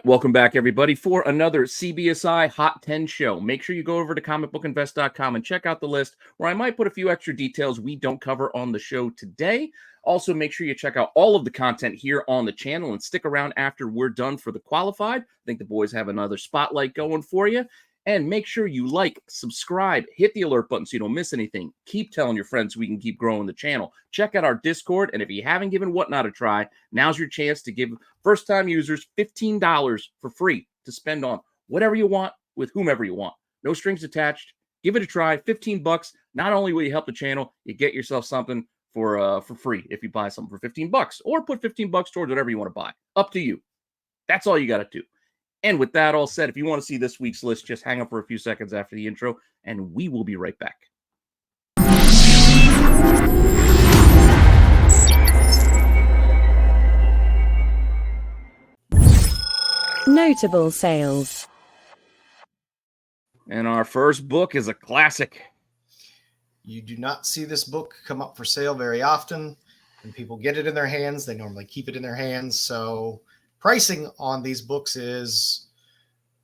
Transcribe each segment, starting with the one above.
Welcome back, everybody, for another CBSI Hot 10 show. Make sure you go over to comicbookinvest.com and check out the list where I might put a few extra details we don't cover on the show today. Also, make sure you check out all of the content here on the channel and stick around after we're done for the qualified. I think the boys have another spotlight going for you. And make sure you like, subscribe, hit the alert button so you don't miss anything. Keep telling your friends so we can keep growing the channel. Check out our Discord, and if you haven't given Whatnot a try, now's your chance to give first-time users $15 for free to spend on whatever you want with whomever you want. No strings attached. Give it a try. $15. Not only will you help the channel, you get yourself something for free if you buy something for $15, or put $15 towards whatever you want to buy. Up to you. That's all you got to do. And with that all said, if you want to see this week's list, just hang up for a few seconds after the intro, and we will be right back. Notable sales. And our first book is a classic. You do not see this book come up for sale very often. When people get it in their hands, they normally keep it in their hands. So pricing on these books is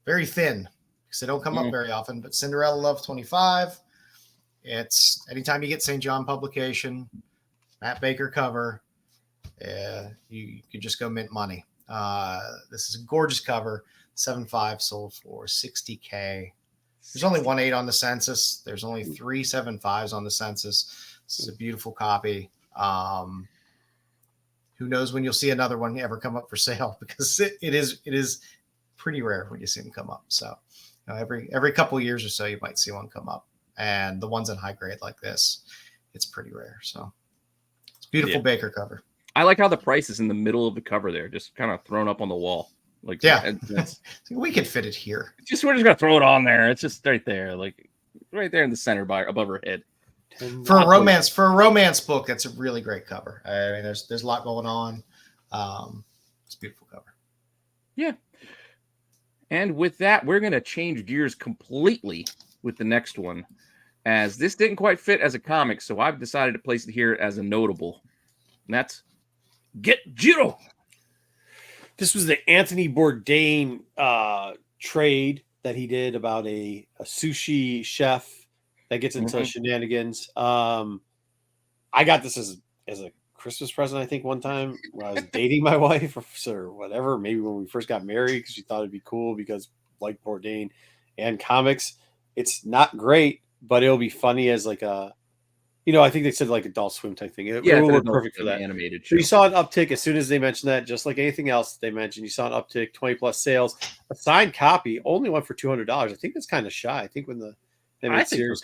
very thin because they don't come up very often. But Cinderella Love 25, it's anytime you get St. John publication, Matt Baker cover, you can just go mint money. This is a gorgeous cover. 7.5 sold for $60K. There's only 1.8 on the census. There's only 3 7.5s on the census. This is a beautiful copy. Who knows when you'll see another one ever come up for sale, because it is pretty rare when you see them come up. So every couple of years or so, you might see one come up, and the ones in high grade like this, it's pretty rare. So it's a beautiful Baker cover. I like how the price is in the middle of the cover there, just kind of thrown up on the wall. Like, yeah, we could fit it here. We're just gonna throw it on there. It's just right there, like right there in the center above her head. For a romance book, that's a really great cover. I mean, there's a lot going on. It's a beautiful cover. Yeah. And with that, we're going to change gears completely with the next one, as this didn't quite fit as a comic, so I've decided to place it here as a notable. And that's Get Jiro. This was the Anthony Bourdain trade that he did about a sushi chef that gets into shenanigans. I got this as a Christmas present, I think, one time when I was dating my wife or whatever. Maybe when we first got married, because she thought it'd be cool because like Bourdain and comics. It's not great, but it'll be funny as like a, I think they said like Adult Swim type thing. It will work perfect for that. Animated show. So you saw an uptick as soon as they mentioned that, just like anything else they mentioned. You saw an uptick, 20+ sales. A signed copy only went for $200. I think that's kind of shy. I think when the series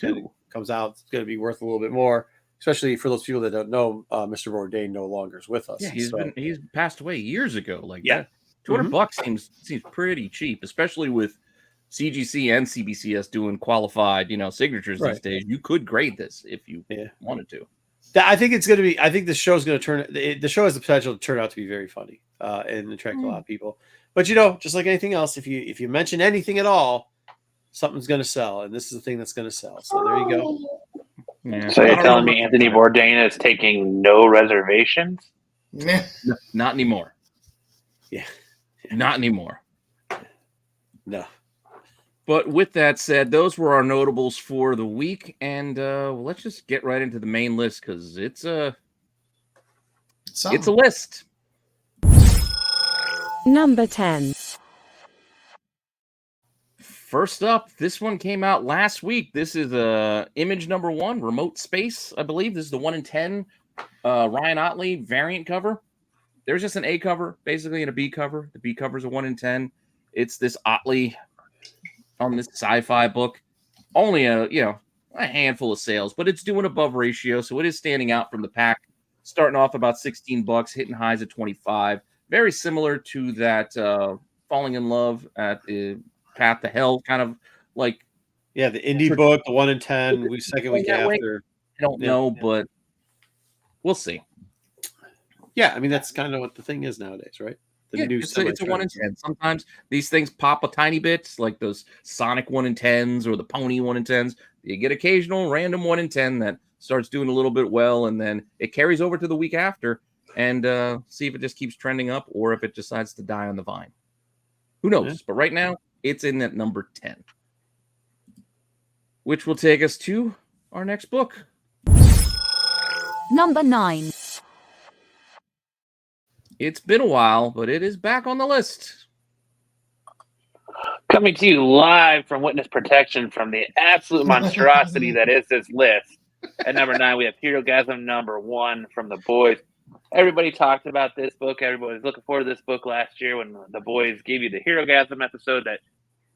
comes out, it's going to be worth a little bit more, especially for those people that don't know. Mr. Bourdain no longer is with us. Yeah, he's passed away years ago. Like, that $200 seems pretty cheap, especially with CGC and CBCS doing qualified, signatures these days. You could grade this if you wanted to. I think it's going to be. I think the show is going to turn. The show has the potential to turn out to be very funny and attract a lot of people. But just like anything else, if you mention anything at all, something's going to sell, and this is the thing that's going to sell. So there you go. Yeah. So you're telling me Anthony Bourdain is taking no reservations? No, not anymore. Yeah, not anymore. No. But with that said, those were our notables for the week, and let's just get right into the main list, because it's a list. Number 10. First up, this one came out last week. This is image number 1, Remote Space, I believe. This is the 1 in 10 Ryan Otley variant cover. There's just an A cover, basically, and a B cover. The B cover is a 1 in 10. It's this Otley on this sci-fi book. Only a handful of sales, but it's doing above ratio, so it is standing out from the pack. Starting off about $16, hitting highs at 25. Very similar to that Falling in Love at Path to Hell, kind of like the indie book, the 1 in 10, second week after. I don't know, but we'll see. Yeah, I mean that's kind of what the thing is nowadays, right? It's a 1 in 10. Sometimes these things pop a tiny bit, like those Sonic 1 in 10s or the Pony 1 in 10s. You get occasional random 1 in 10 that starts doing a little bit well, and then it carries over to the week after, and see if it just keeps trending up or if it decides to die on the vine. Who knows? Yeah. But right now, it's in at number 10. Which will take us to our next book. Number 9. It's been a while, but it is back on the list. Coming to you live from Witness Protection from the absolute monstrosity that is this list. At number 9, we have Hero Gasm number 1 from The Boys. Everybody talked about this book. Everybody was looking forward to this book last year when The Boys gave you the Hero Gasm episode that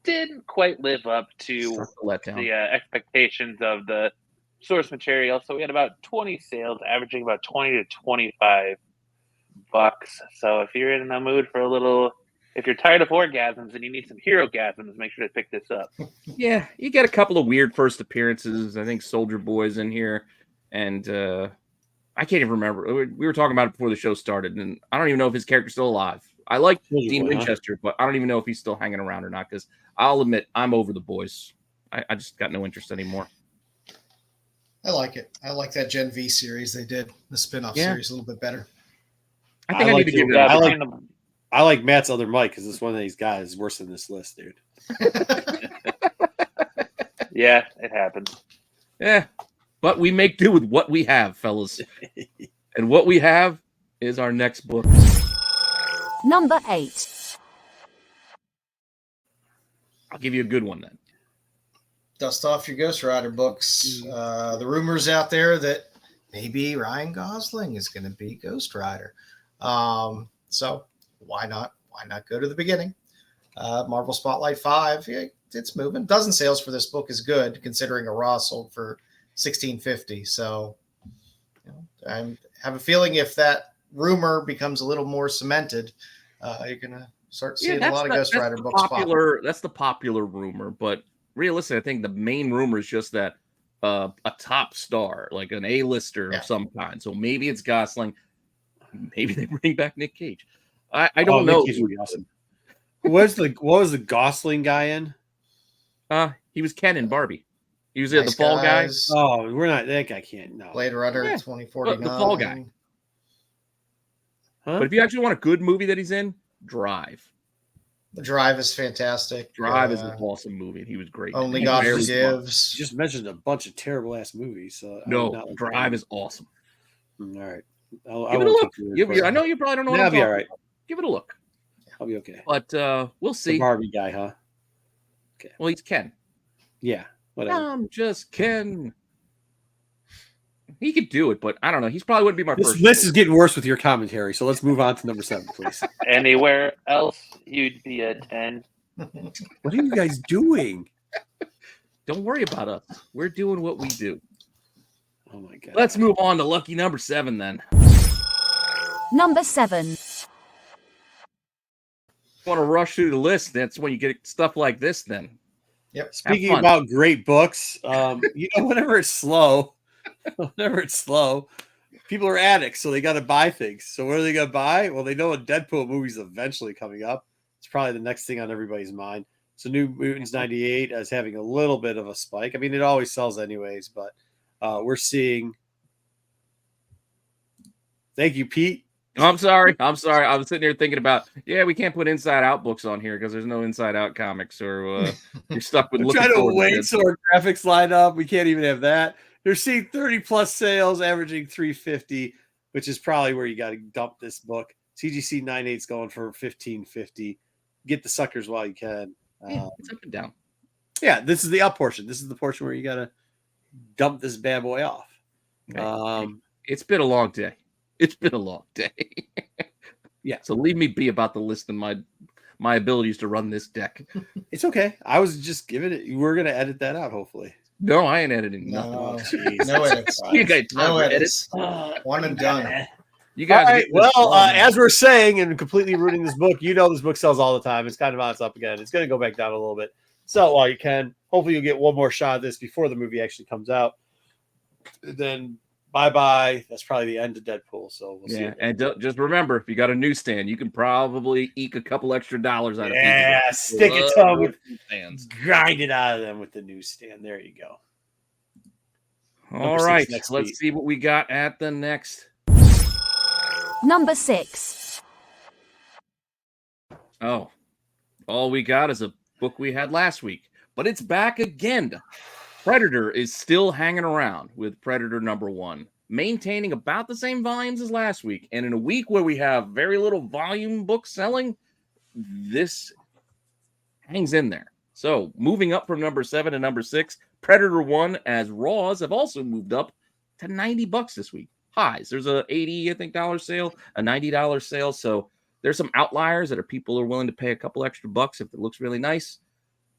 didn't quite live up to the expectations of the source material. So we had about 20 sales, averaging about 20 to 25 bucks. So if you're in the mood for a little, if you're tired of orgasms and you need some hero gasms, make sure to pick this up. Yeah, you get a couple of weird first appearances. I think Soldier Boy's in here, and I can't even remember. We were talking about it before the show started, and I don't even know if his character's still alive. I like Dean Winchester, but I don't even know if he's still hanging around or not, because I'll admit I'm over The Boys. I just got no interest anymore. I like it. I like that Gen V series they did, the spin-off series, a little bit better. I think I need to give it I like Matt's other Mike because it's one of these guys is worse than this list, dude. Yeah, it happens. Yeah, but we make do with what we have, fellas. And what we have is our next book. Number 8. I'll give you a good one then. Dust off your Ghost Rider books. The rumors out there that maybe Ryan Gosling is going to be Ghost Rider. So why not go to the beginning? Marvel Spotlight 5, it's moving. Dozen sales for this book is good, considering a Raw sold for $16.50. So I have a feeling if that rumor becomes a little more cemented, you're gonna start seeing a lot of Ghost Rider books. That's the popular rumor, but realistically, I think the main rumor is just that a top star, like an A-lister of some kind. So maybe it's Gosling. Maybe they bring back Nick Cage. I don't know. Nick Cage would be awesome. What was the Gosling guy in? He was Ken in Barbie. He was the Fall Guy. Oh, we're not. That guy can't. No. Blade Runner 2049. The Fall Guy. Huh? But if you actually want a good movie that he's in, Drive. The Drive is fantastic. Drive is an awesome movie, and he was great. Only God Forgives. You just mentioned a bunch of terrible ass movies. So no, Drive is awesome. All right. Give it a look. I know you probably don't know what I'm talking about. Give it a look. I'll be okay. But we'll see. The Barbie guy, huh? Okay. Well, he's Ken. Yeah. Whatever. I'm just Ken. He could do it, but I don't know. He's probably wouldn't be my first. This list is getting worse with your commentary, so let's move on to number 7, please. Anywhere else, you'd be a 10. What are you guys doing? Don't worry about us. We're doing what we do. Oh my god. Let's move on to lucky number 7 then. Number 7. Want to rush through the list? That's when you get stuff like this. Then. Yep. Speaking about great books, whenever it's slow, people are addicts, so they got to buy things. So what are they going to buy? Well, they know a Deadpool movie is eventually coming up. It's probably the next thing on everybody's mind. So New Mutants 98 is having a little bit of a spike. I mean, it always sells anyways, but we're seeing. Thank you, Pete. I'm sorry. I was sitting here thinking about, we can't put Inside Out books on here because there's no Inside Out comics, or you're stuck with looking trying to wait so our graphics line up. We can't even have that. They're seeing 30 plus sales, averaging $350, which is probably where you got to dump this book. CGC 98's going for $15.50. Get the suckers while you can. It's up and down. Yeah, this is the up portion. This is the portion where you got to dump this bad boy off. Okay. It's been a long day. Yeah. So leave me be about the list and my abilities to run this deck. It's okay. I was just giving it. We're going to edit that out, hopefully. No, I ain't editing nothing. No edits. You guys, no edits. One and done. You guys. All right. Well, as we're saying and completely ruining this book, this book sells all the time. It's kind of on its up again. It's going to go back down a little bit. Sell while you can. Hopefully, you'll get one more shot of this before the movie actually comes out. Then bye-bye. That's probably the end of Deadpool. So we'll see. And just remember, if you got a newsstand, you can probably eke a couple extra dollars out of people. Yeah, stick it to them with newsstands. Grind it out of them with the newsstand. There you go. All right. Let's see what we got at the next. Number 6. Oh, All we got is a book we had last week, but it's back again. Predator is still hanging around with Predator #1, maintaining about the same volumes as last week. And in a week where we have very little volume books selling, this hangs in there. So moving up from #7 to #6, Predator 1 as Raws have also moved up to $90 this week. Highs. There's a $80, I think, sale, a $90 sale. So there's some outliers that people are willing to pay a couple extra bucks if it looks really nice.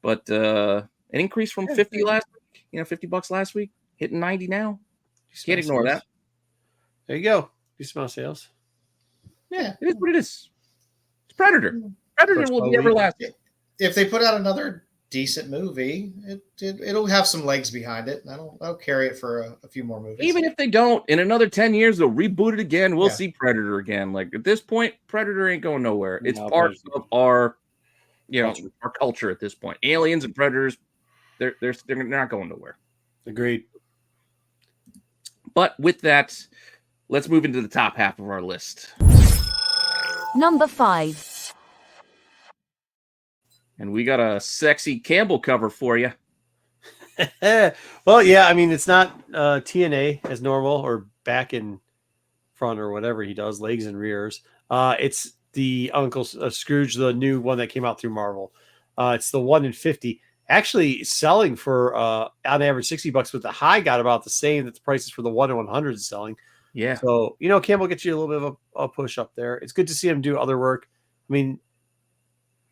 But an increase from 50 last week, $50 last week, hitting 90 now. Just can't ignore that. There you go. Do small sales. Yeah, it is what it is. It's Predator. Predator will be everlasting. If they put out another decent movie, it'll have some legs behind it. I'll carry it for a few more movies. Even if they don't, in another 10 years, they'll reboot it again. We'll see Predator again. Like at this point, Predator ain't going nowhere. It's part of our, our culture at this point. Aliens and Predators, they're not going nowhere. Agreed. But with that, let's move into the top half of our list. Number 5. And we got a sexy Campbell cover for you. Well, yeah, I mean, it's not TNA as normal or back in front or whatever he does, legs and rears. It's the Uncle Scrooge, the new one that came out through Marvel. It's the 1 in 50. Actually selling for on average $60, but the high got about the same that the prices for the 1 in 100 is selling. Yeah. So, Campbell gets you a little bit of a push up there. It's good to see him do other work. I mean,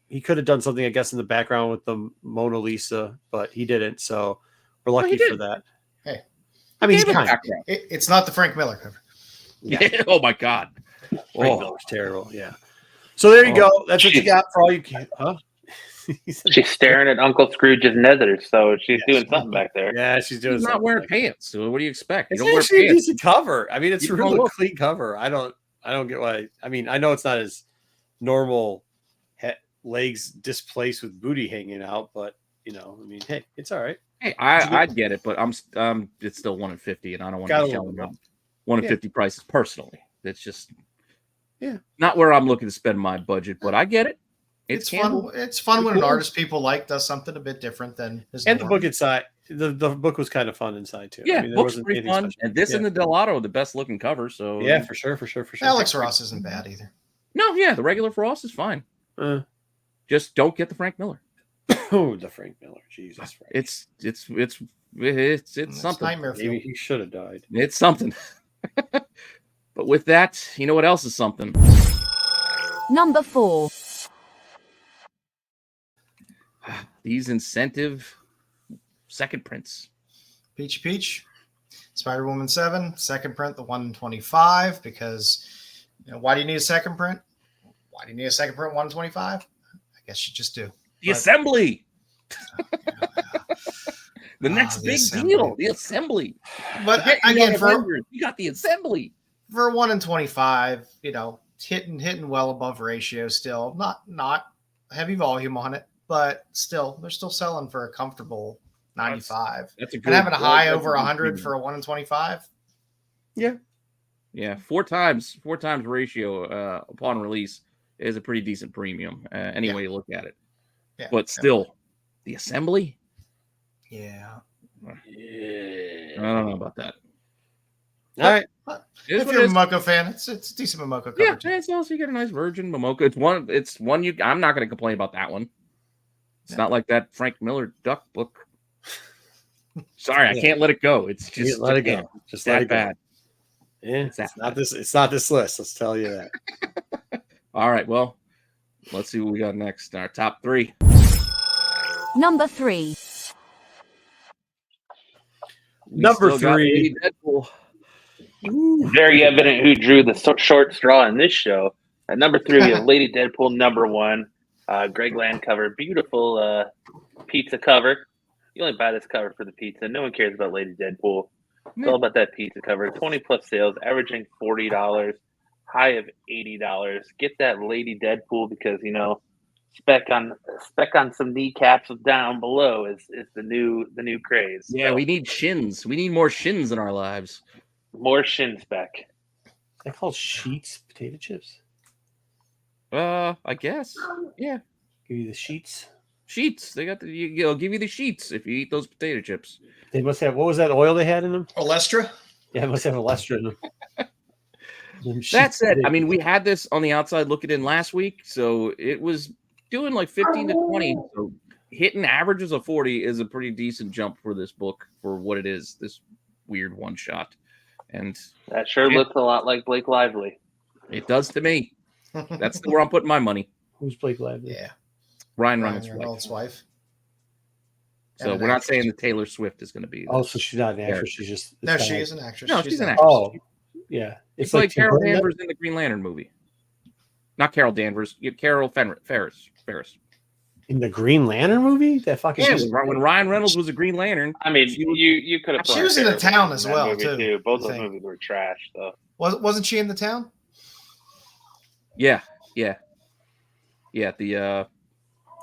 he could have done something, I guess, in the background with the Mona Lisa, but he didn't. So we're lucky for that. Hey, I mean, it's not the Frank Miller cover. Yeah. Oh my God. Frank Miller's terrible. Yeah. So there you go. That's what you got for all you can. Huh? She's staring at Uncle Scrooge's nether, so she's doing something back there. Yeah, she's doing. She's not wearing pants. So what do you expect? You it's don't wear actually pants. a decent cover. I mean, it's a really clean cover. I don't get why. I mean, I know it's not as normal. Legs displaced with booty hanging out, but I mean, hey, it's all right. Hey, I'd get it, but it's still 1 in 50, and I don't want to be shelling out 1 in 50 prices personally. It's just not where I'm looking to spend my budget, but I get it. It's fun. It's fun when an artist people like does something a bit different than his and the book inside. The book was kind of fun inside too. Yeah, I mean, book's pretty fun, and this and the Dubbalow, the best looking cover. So yeah, for sure. Alex Ross isn't bad either. No, yeah, the regular Frost is fine. Just don't get the Frank Miller. Oh, the Frank Miller, Jesus! Frank. It's something. Nightmare fuel. Maybe he should have died. It's something. But with that, you know what else is something? Number 4. These incentive second prints. Peach. Spider-Woman 7, second print, the 1 in 25, because why do you need a second print? Why do you need a second print 1 in 25? I guess you just do. The assembly. The next big deal, the assembly. But again, you got the assembly. For 1 in 25, hitting well above ratio still. Not heavy volume on it, but still, they're still selling for a comfortable 95. That's a good. And having a high over 100 for a 1 in 25. Yeah, 4 times ratio upon release is a pretty decent premium. Any way you look at it. Yeah, but still, the assembly. Yeah. I don't know about that. All right. If you're a Momoko fan, it's a decent Momoko cover. Yeah, it's also you get a nice Virgin Momoko. It's one you. I'm not going to complain about that one. It's not like that Frank Miller Duck book. Sorry, I can't let it go. It's just let it go. Just that let it bad. Go. Yeah, it's not this list. Let's tell you that. All right. Well, let's see what we got next. Our top 3. Number 3. Number 3. Deadpool. Very evident who drew the short straw in this show. At number 3, we have Lady Deadpool #1. Greg Land cover. Beautiful pizza cover. You only buy this cover for the pizza. No one cares about Lady Deadpool. It's all about that pizza cover. 20+ sales, averaging $40, high of $80. Get that Lady Deadpool because spec on some kneecaps down below is the new craze. Yeah, so we need shins. We need more shins in our lives. More shin spec. They're called Sheets potato chips. I guess. Yeah. Give you the sheets. Sheets. They got they'll give you the sheets if you eat those potato chips. They must have, what was that oil they had in them? Olestra? Yeah, it must have Olestra in them. That said, I mean, we had this on the outside looking in last week, so it was doing like 15 to 20. So hitting averages of 40 is a pretty decent jump for this book for what it is, this weird one shot. And that sure looks a lot like Blake Lively. It does to me. That's where I'm putting my money. Who's Blake Lively? Yeah. Ryan Reynolds' wife. So we're not saying that Taylor Swift is going to be. Oh, so she's not an actress. She's just. No, she is an actress. No, she's an actress. Oh, yeah. It's like Carol Danvers in the Green Lantern movie. Not Carol Danvers. Carol Ferris. In the Green Lantern movie? That fucking. Yeah, when Ryan Reynolds was a Green Lantern. I mean, you could have. She was in The Town as well, too. Both those movies were trash, though. Wasn't she in The Town? Yeah. The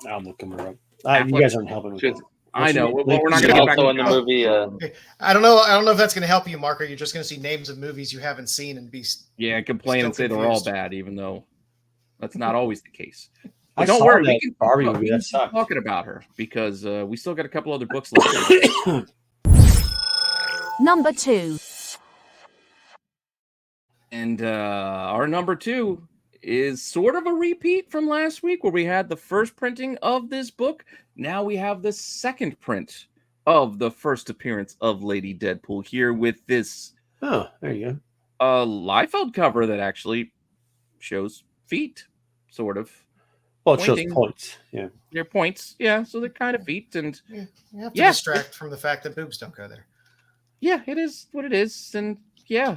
I'm looking her up. You guys aren't helping me. I know. We're not going to to get back in the movie. I don't know if that's going to help you, Mark. Or you're just going to see names of movies you haven't seen and be complain and say they're all bad, even though that's not always the case. But don't worry, we can Barbie movie. That's talking about her because we still got a couple other books left. Number 2. And our number 2 is sort of a repeat from last week where we had the first printing of this book. Now we have the second print of the first appearance of Lady Deadpool here with this there you go. Liefeld cover that actually shows feet, sort of. Well, it shows points. Yeah. They're points. Yeah, so they're kind of feet. And you have to distract from the fact that boobs don't go there. Yeah, it is what it is. And yeah,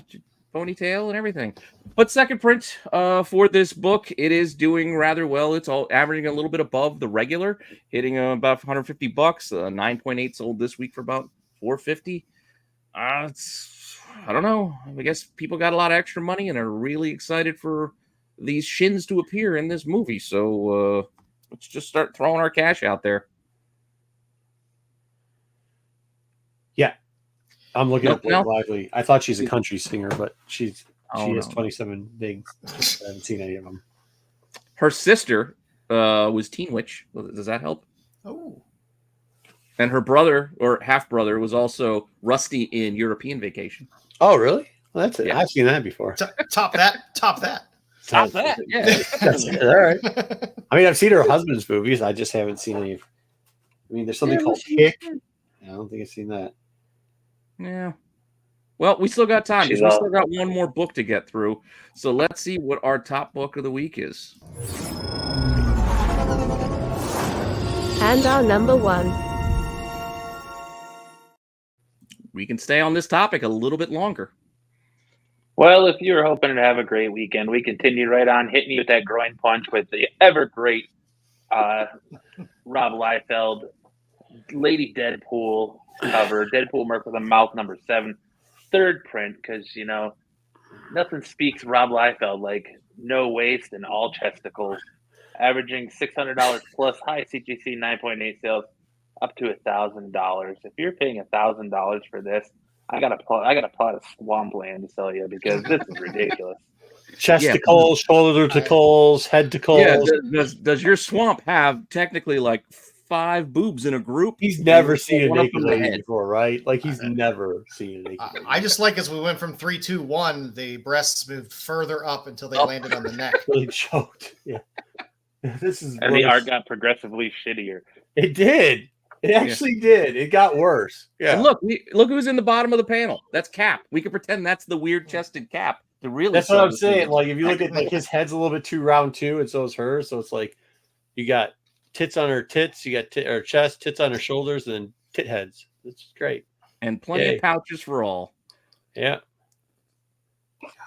ponytail and everything. But second print for this book, it is doing rather well. It's all averaging a little bit above the regular, hitting about $150. 9.8 sold this week for about $450. I don't know. I guess people got a lot of extra money and are really excited for these shins to appear in this movie. So let's just start throwing our cash out there. Yeah. I'm looking at Blake Lively. I thought she's a country singer, but she has 27 bigs. I haven't seen any of them. Her sister was Teen Witch. Does that help? Oh. And her brother or half brother was also Rusty in European Vacation. Oh, really? Well, that's it. Yeah. I've seen that before. Top that. Yeah. That's it. All right. I mean, I've seen her husband's movies. I just haven't seen any. I mean, there's something called Kick. I don't think I've seen that. Yeah. Well, we still got time. We still got one more book to get through. So let's see what our top book of the week is. And our number 1. We can stay on this topic a little bit longer. Well, if you're hoping to have a great weekend, we continue right on hitting you with that groin punch with the ever great Rob Liefeld, Lady Deadpool cover, Deadpool Merc with a Mouth number 7, third print, because, nothing speaks Rob Liefeld like no waist and all chesticles, averaging $600 plus, high CGC 9.8 sales, up to $1,000. If you're paying $1,000 for this, I got a plot of swampland to sell you because this is ridiculous. Chesticles, shoulder-ticles, head-ticles. Yeah, does your swamp have technically like 5 boobs in a group? He's never seen a naked lady before, right? Like he's never seen a naked lady. I just like as we went from 3, 2, 1, the breasts moved further up until they landed on the neck. Really choked. Yeah. This is and the art got progressively shittier. It did. It actually did. It got worse. Yeah. And look who's in the bottom of the panel. That's Cap. We can pretend that's the weird chested Cap. That's what I'm saying. Like if you look at his head's a little bit too round too, and so is hers. So it's like you got tits on her tits, you got her chest, tits on her shoulders, and then tit heads. It's great. And plenty of pouches for all. Yeah.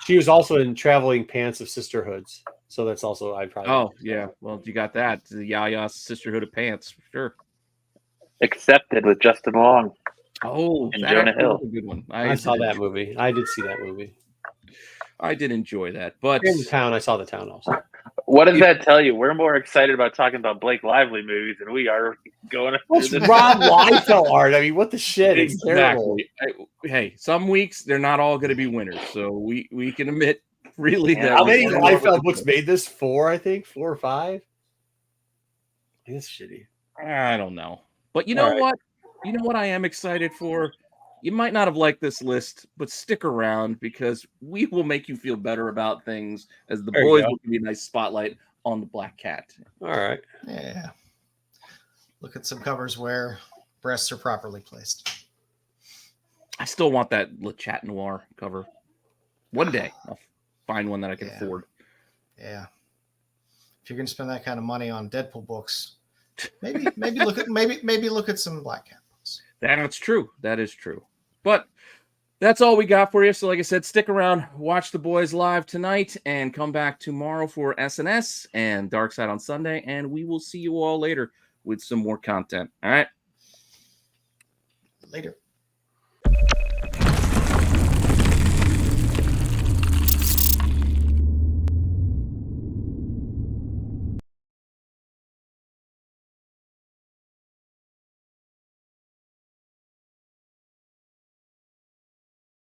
She was also in Traveling Pants of Sisterhoods. So that's also I'd probably. Oh, yeah. Well, you got that. The Yaya Sisterhood of Pants, for sure. Accepted with Justin Long. Oh, and Jonah Hill. A good one. I saw that movie. I did see that movie. I did enjoy that. But in the Town, I saw The Town also. What does that tell you? We're more excited about talking about Blake Lively movies than we are going. What's Rob Liefeld art? I mean, what the shit? It's terrible. Hey, some weeks they're not all going to be winners, so we can admit really that. How many Liefeld books made this? 4, I think, 4 or 5. It's shitty. I don't know. But you know All right. what? You know what I am excited for? You might not have liked this list, but stick around because we will make you feel better about things as the There you boys go. will give you a nice spotlight on the Black Cat. All right. Yeah. Look at some covers where breasts are properly placed. I still want that Le Chat Noir cover. One day I'll find one that I can Yeah. afford. Yeah. If you're going to spend that kind of money on Deadpool books, maybe look at some Black Cat books. That's true. That is true. But that's all we got for you. So like I said, stick around, watch the boys live tonight, and come back tomorrow for SNS and Dark Side on Sunday. And we will see you all later with some more content. All right. Later.